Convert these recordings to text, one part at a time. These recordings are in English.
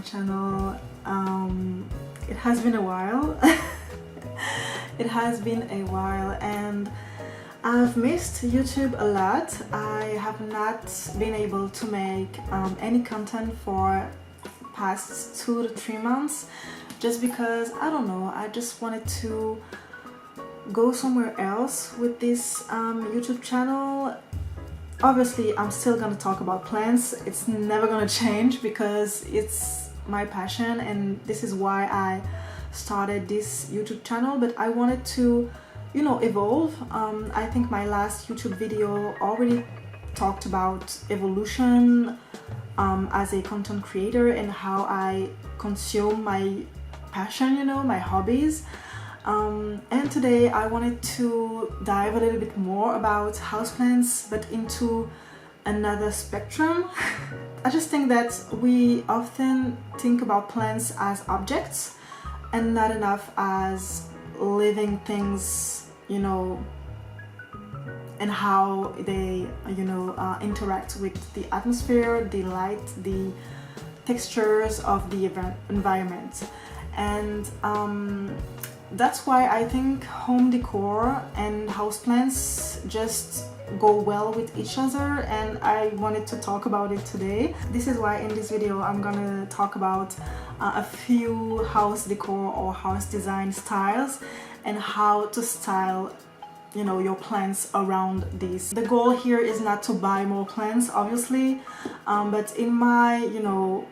my channel. It has been a while. It has been a while and I've missed YouTube a lot. I have not been able to make any content for past 2 to 3 months just because, I don't know, I just wanted to go somewhere else with this YouTube channel. Obviously, I'm still gonna talk about plants. It's never gonna change because it's my passion and this is why I started this YouTube channel, but I wanted to, you know, evolve. I think my last YouTube video already talked about evolution as a content creator and how I consume my passion, you know, my hobbies. And today I wanted to dive a little bit more about houseplants, but into another spectrum. I just think that we often think about plants as objects and not enough as living things, you know, and how they, you know, interact with the atmosphere, the light, the textures of the environment. And that's why I think home decor and houseplants just go well with each other, and I wanted to talk about it today. This is why in this video I'm gonna talk about a few house decor or house design styles and how to style, you know, your plants around these. The goal here is not to buy more plants, obviously, but in my, you know,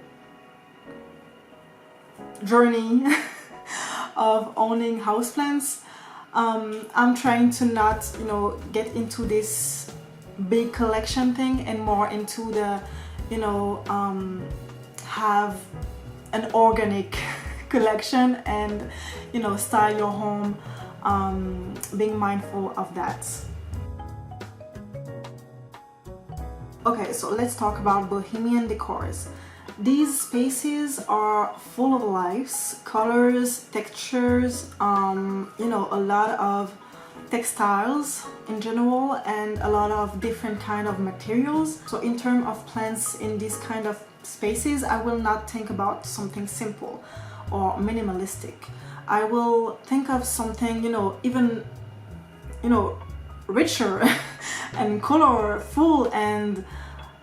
journey of owning houseplants, I'm trying to not, you know, get into this big collection thing and more into the, you know, have an organic collection and, you know, style your home, being mindful of that. Okay, so let's talk about bohemian decors. These spaces are full of lives, colors, textures, you know, a lot of textiles in general and a lot of different kind of materials. So in terms of plants in these kind of spaces, I will not think about something simple or minimalistic. I will think of something, you know, even, you know, richer and colorful and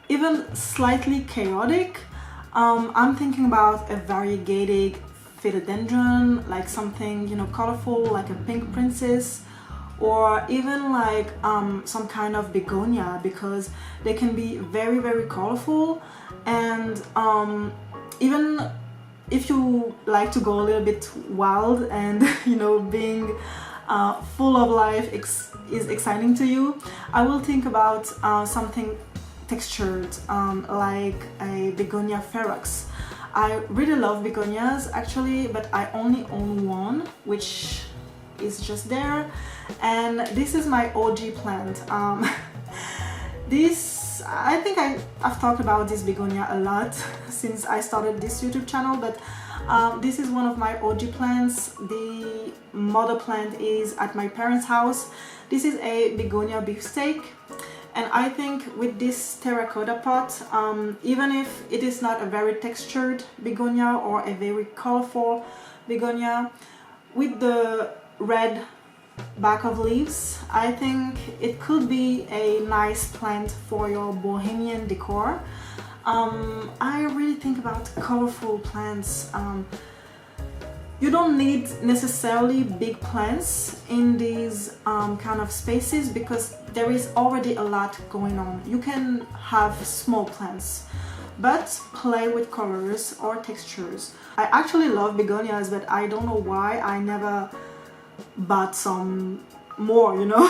even slightly chaotic. I'm thinking about a variegated philodendron, like something, you know, colorful, like a pink princess, or even like some kind of begonia, because they can be very, very colorful. And even if you like to go a little bit wild and, you know, being full of life is exciting to you, I will think about something textured, like a begonia ferox. I really love begonias actually, but I only own one, which is just there, and this is my OG plant. This, I think I've talked about this begonia a lot since I started this YouTube channel, but this is one of my OG plants. The mother plant is at my parents' house. This is a begonia beefsteak. And I think with this terracotta pot, even if it is not a very textured begonia or a very colorful begonia, with the red back of leaves, I think it could be a nice plant for your bohemian decor. I really think about colorful plants. You don't need necessarily big plants in these kind of spaces because there is already a lot going on. You can have small plants, but play with colors or textures. I actually love begonias, but I don't know why I never bought some more, you know.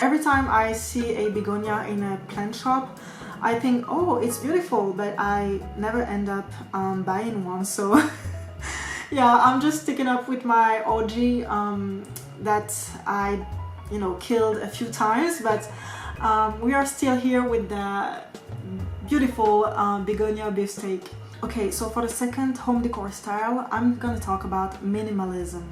Every time I see a begonia in a plant shop, I think, oh, it's beautiful, but I never end up buying one. So yeah, I'm just sticking up with my OG that I, you know, killed a few times, but we are still here with the beautiful begonia beefsteak. Okay, so for the second home decor style, I'm gonna talk about minimalism.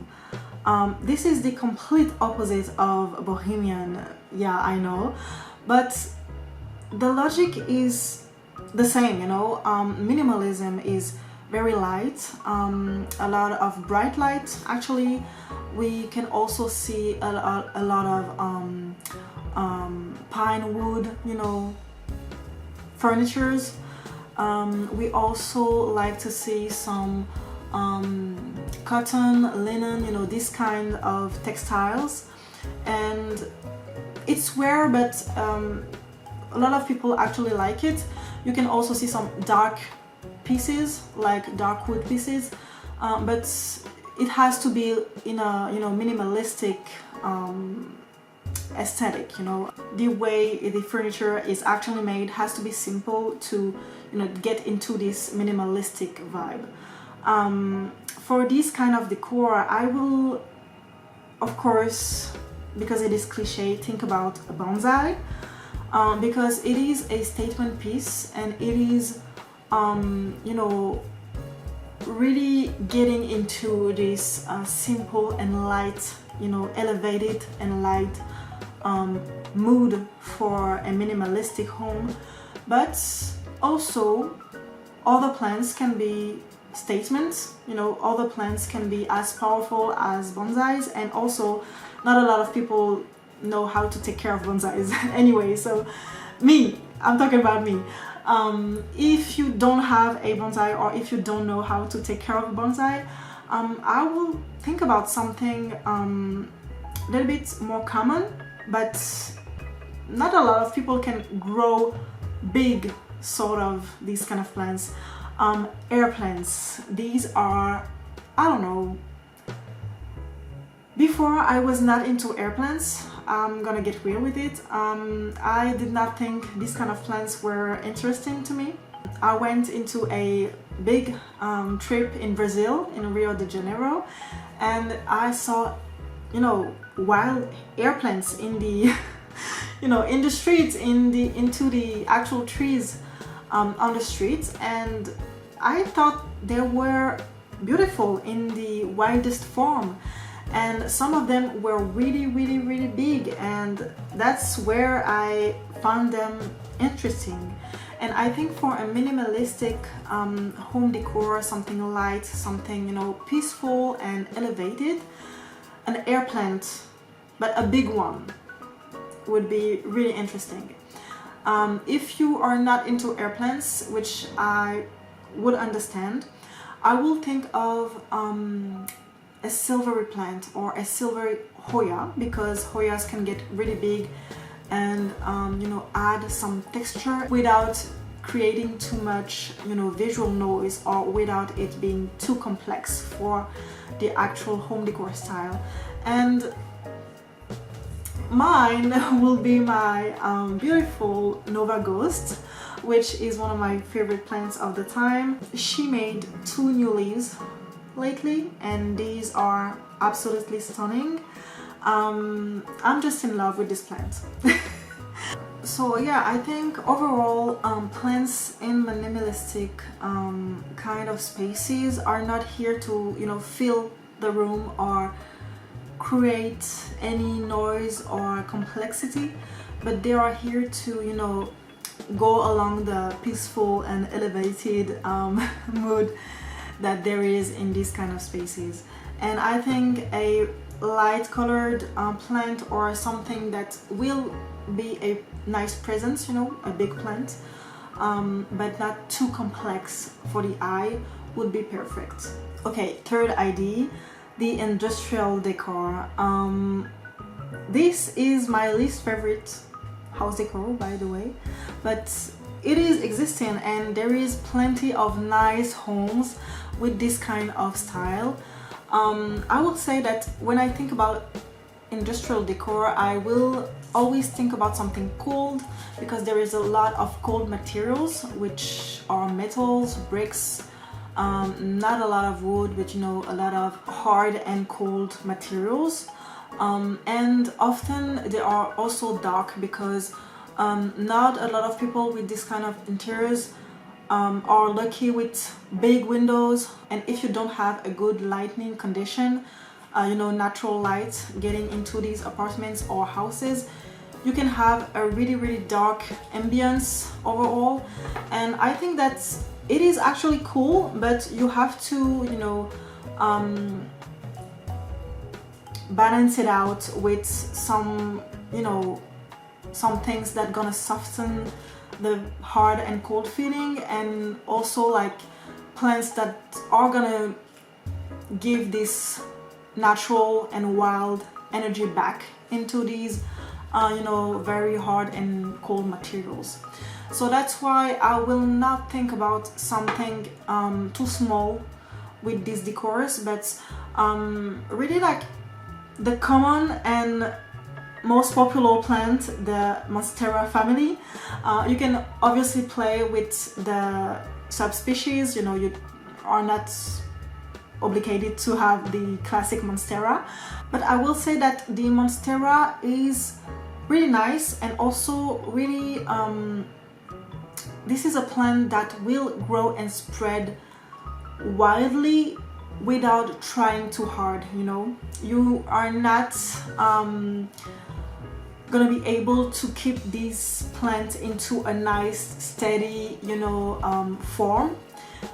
This is the complete opposite of bohemian, yeah, I know, but the logic is the same, you know. Minimalism is very light, a lot of bright light. Actually, we can also see a lot of pine wood, you know, furnitures. We also like to see some cotton, linen, you know, this kind of textiles. And it's rare, but a lot of people actually like it. You can also see some dark pieces, like dark wood pieces, but it has to be in a, you know, minimalistic aesthetic. You know, the way the furniture is actually made has to be simple to, you know, get into this minimalistic vibe. For this kind of decor, I will, of course, because it is cliche, think about a bonsai, because it is a statement piece, and it is, you know, really getting into this simple and light, you know, elevated and light mood for a minimalistic home. But also other plants can be statements, you know, other plants can be as powerful as bonsais, and also not a lot of people know how to take care of bonsais anyway. So I'm talking about me. If you don't have a bonsai, or if you don't know how to take care of a bonsai, I will think about something a little bit more common, but not a lot of people can grow big, sort of these kind of plants. Air plants. These are, I don't know, before I was not into air plants. I'm gonna get real with it. I did not think these kind of plants were interesting to me. I went into a big trip in Brazil, in Rio de Janeiro, and I saw, you know, wild air plants in the you know, in the streets, into the actual trees on the streets, and I thought they were beautiful in the widest form, and some of them were really, really, really big, and that's where I found them interesting. And I think for a minimalistic home decor, something light, something, you know, peaceful and elevated, an air plant, but a big one, would be really interesting. If you are not into air plants, which I would understand, I will think of a silvery plant or a silvery Hoya, because Hoyas can get really big and you know, add some texture without creating too much, you know, visual noise, or without it being too complex for the actual home decor style. And mine will be my beautiful Nova Ghost, which is one of my favorite plants of the time. She made 2 new leaves lately, and these are absolutely stunning. I'm just in love with this plant. So yeah, I think overall plants in minimalistic kind of spaces are not here to, you know, fill the room or create any noise or complexity, but they are here to, you know, go along the peaceful and elevated mood that there is in these kind of spaces. And I think a light colored plant, or something that will be a nice presence, you know, a big plant, but not too complex for the eye, would be perfect. Okay, third idea, the industrial decor. This is my least favorite house decor, by the way, but it is existing, and there is plenty of nice homes with this kind of style. I would say that when I think about industrial decor, I will always think about something cold, because there is a lot of cold materials, which are metals, bricks, not a lot of wood, but, you know, a lot of hard and cold materials. And often they are also dark, because not a lot of people with this kind of interiors are lucky with big windows. And if you don't have a good lighting condition, you know, natural light getting into these apartments or houses, you can have a really, really dark ambience overall. And I think that's it is actually cool, but you have to, you know, balance it out with some, you know, some things that gonna soften the hard and cold feeling, and also like plants that are gonna give this natural and wild energy back into these you know, very hard and cold materials. So that's why I will not think about something too small with these decors, but really like the common and most popular plant, the Monstera family. You can obviously play with the subspecies, you know, you are not obligated to have the classic Monstera, but I will say that the Monstera is really nice, and also really this is a plant that will grow and spread wildly without trying too hard, you know. You are not gonna be able to keep these plants into a nice steady, you know, form.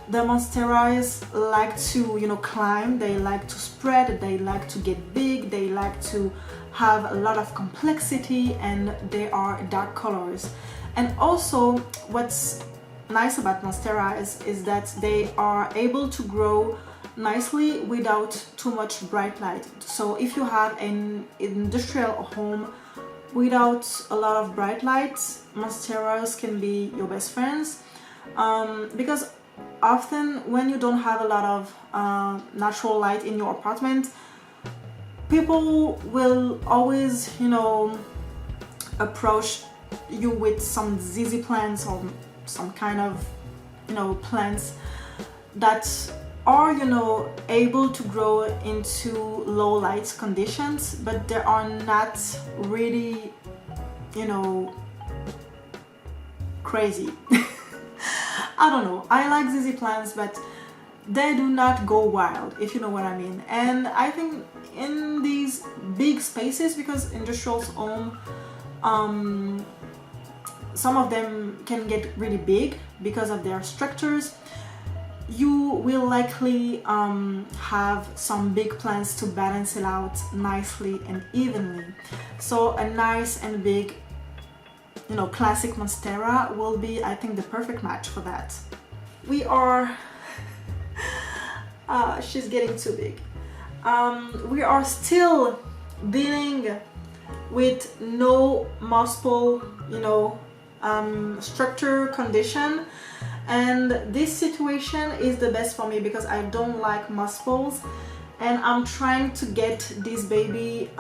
The Monsteras like to, you know, climb, they like to spread, they like to get big, they like to have a lot of complexity, and they are dark colors. And also what's nice about Monsteras is that they are able to grow nicely without too much bright light. So if you have an industrial home without a lot of bright lights, Monsteras can be your best friends, because often when you don't have a lot of natural light in your apartment, people will always, you know, approach you with some ZZ plants or some kind of, you know, plants that are, you know, able to grow into low light conditions, but they are not really, you know, crazy. I don't know, I like ZZ plants, but they do not go wild, if you know what I mean. And I think in these big spaces, because industrials own, some of them can get really big because of their structures, you will likely have some big plants to balance it out nicely and evenly. So a nice and big, you know, classic Monstera will be, I think, the perfect match for that. We are she's getting too big. We are still dealing with no moss pole, you know, structure condition, and this situation is the best for me because I don't like moss poles, and I'm trying to get this baby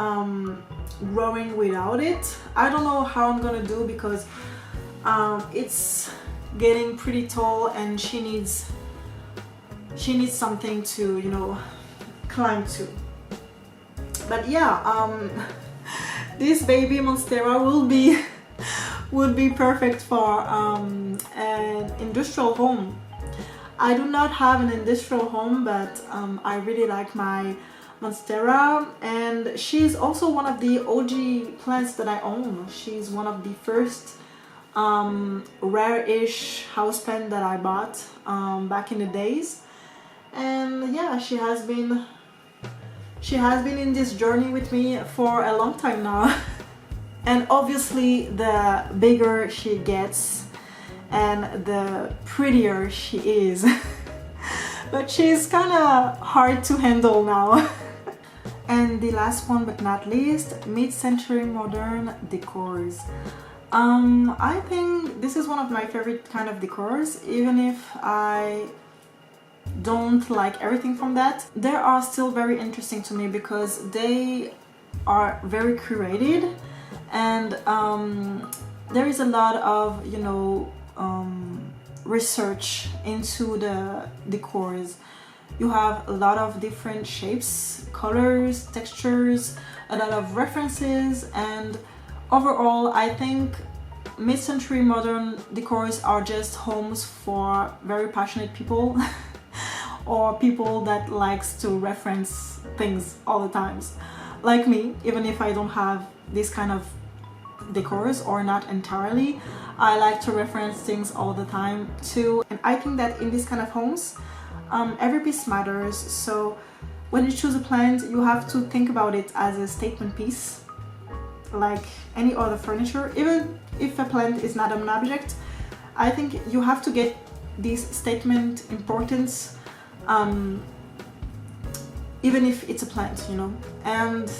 growing without it. I don't know how I'm gonna do because it's getting pretty tall and she needs something to, you know, climb to. But yeah, this baby Monstera would be perfect for an industrial home. I do not have an industrial home, but I really like my Monstera, and she's also one of the OG plants that I own. She's one of the first rare-ish houseplant that I bought back in the days. And yeah, she has been in this journey with me for a long time now. And obviously the bigger she gets and the prettier she is. But she's kind of hard to handle now. And the last one but not least, mid-century modern decors. I think this is one of my favorite kind of decors, even if I don't like everything from that. They are still very interesting to me because they are very curated, and there is a lot of, you know, research into the decors. You have a lot of different shapes, colors, textures, a lot of references, and overall I think mid-century modern decors are just homes for very passionate people or people that likes to reference things all the times, like me, even if I don't have this kind of decors or not entirely. I like to reference things all the time too, and I think that in this kind of homes, every piece matters. So when you choose a plant, you have to think about it as a statement piece, like any other furniture. Even if a plant is not an object, I think you have to get this statement importance, even if it's a plant, you know. And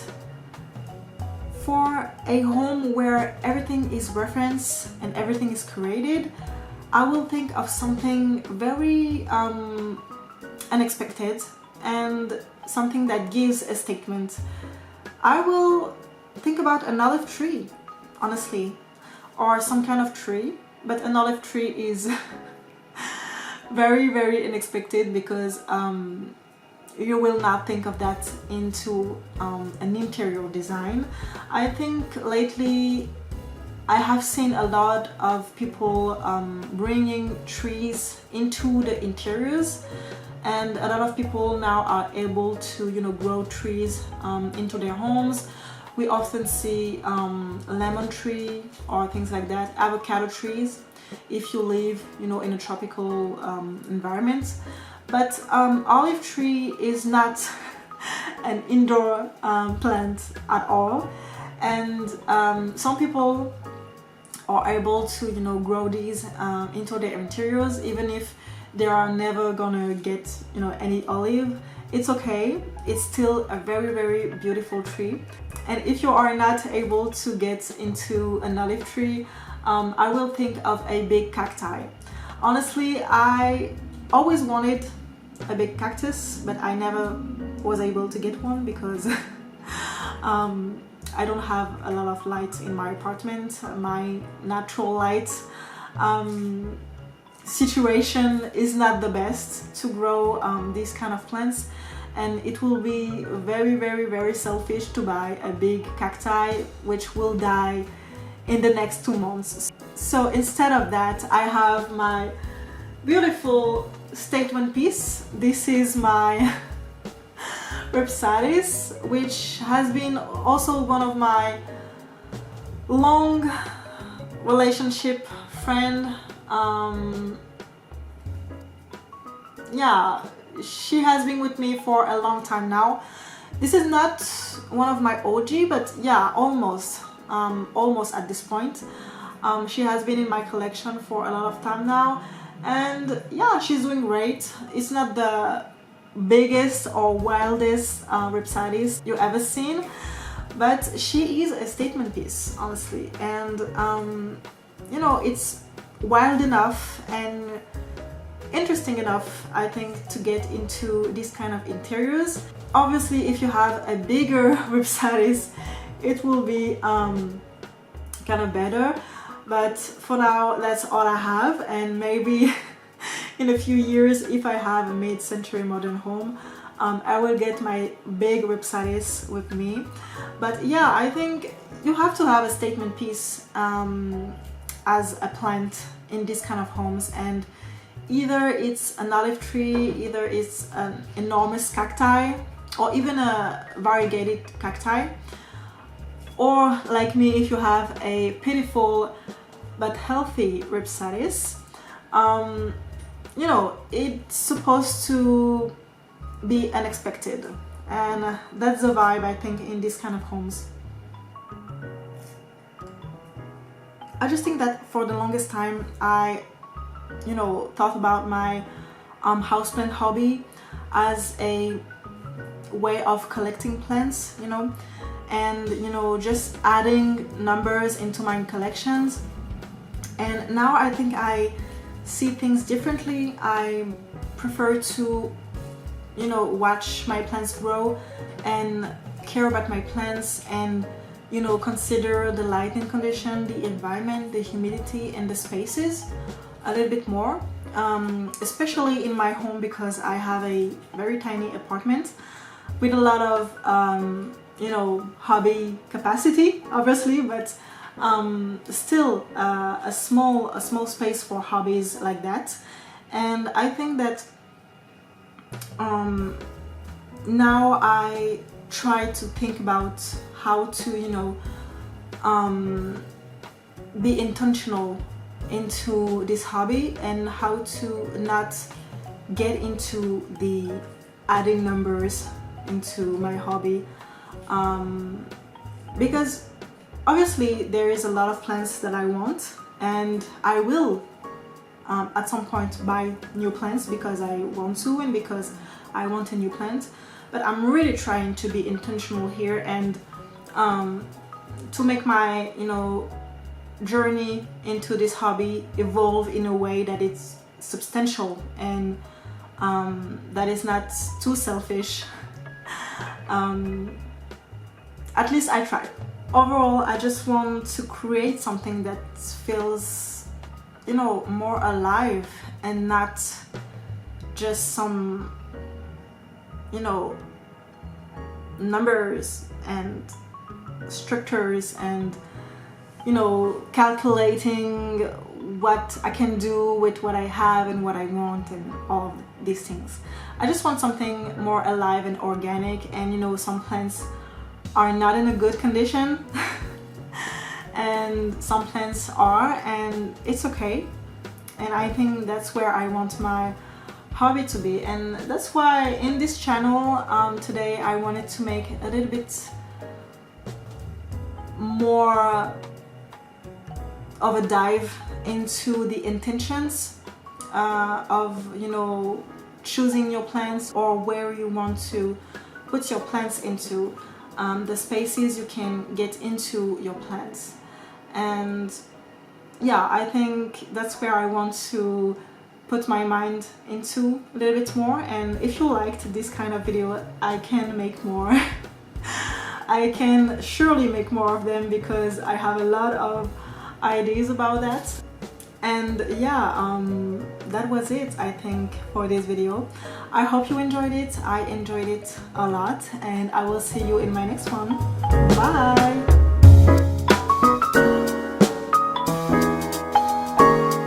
for a home where everything is referenced and everything is created, I will think of something very unexpected and something that gives a statement. I will think about an olive tree, honestly, or some kind of tree, but an olive tree is very, very unexpected because you will not think of that into an interior design. I think lately I have seen a lot of people bringing trees into the interiors, and a lot of people now are able to, you know, grow trees into their homes. We often see lemon tree or things like that, avocado trees, if you live, you know, in a tropical environment. But olive tree is not an indoor plant at all, and some people are able to, you know, grow these into their interiors, even if they are never gonna get, you know, any olive. It's okay, it's still a very, very beautiful tree. And if you are not able to get into an olive tree, I will think of a big cacti. Honestly, I always wanted a big cactus, but I never was able to get one because I don't have a lot of light in my apartment. My natural light situation is not the best to grow these kind of plants, and it will be very, very, very selfish to buy a big cacti which will die in the next 2 months. So instead of that, I have my beautiful statement piece. This is my Rhipsalis, which has been also one of my long relationship friend. Yeah, she has been with me for a long time now. This is not one of my OG, but yeah, almost at this point. She has been in my collection for a lot of time now, and yeah, she's doing great. It's not the biggest or wildest Rhipsalis you ever seen, but she is a statement piece, honestly. And you know, it's wild enough and interesting enough, I think, to get into this kind of interiors. Obviously, if you have a bigger Rhipsalis, it will be kind of better, but for now that's all I have. And maybe in a few years, if I have a mid-century modern home, I will get my big Rhipsalis with me. But yeah, I think you have to have a statement piece as a plant in this kind of homes, and either it's an olive tree, either it's an enormous cacti, or even a variegated cacti, or like me, if you have a pitiful but healthy Rhipsalis, you know, it's supposed to be unexpected, and that's the vibe, I think, in this kind of homes. I just think that for the longest time I, you know, thought about my houseplant hobby as a way of collecting plants, you know, and, you know, just adding numbers into my collections. And now I think I see things differently. I prefer to, you know, watch my plants grow and care about my plants, and, you know, consider the lighting condition, the environment, the humidity, and the spaces a little bit more, especially in my home, because I have a very tiny apartment with a lot of you know, hobby capacity, obviously, but still a small space for hobbies like that. And I think that now I try to think about how to, you know, be intentional into this hobby and how to not get into the adding numbers into my hobby, because obviously there is a lot of plants that I want, and I will at some point buy new plants because I want to and because I want a new plant. But I'm really trying to be intentional here and to make my journey into this hobby evolve in a way that it's substantial and that is not too selfish. At least I try. Overall, I just want to create something that feels, more alive and not just some, numbers and structures and, calculating what I can do with what I have and what I want and all of these things. I just want something more alive and organic, and some plants are not in a good condition and some plants are, and it's okay. And I think that's where I want my hobby to be, and that's why in this channel today I wanted to make a little bit more of a dive into the intentions of choosing your plants, or where you want to put your plants into, the spaces you can get into your plants. And yeah, I think that's where I want to put my mind into a little bit more. And if you liked this kind of video, I can make more. I can surely make more of them because I have a lot of ideas about that. And yeah, that was it, I think, for this video. I hope you enjoyed it. I enjoyed it a lot, and I will see you in my next one. Bye!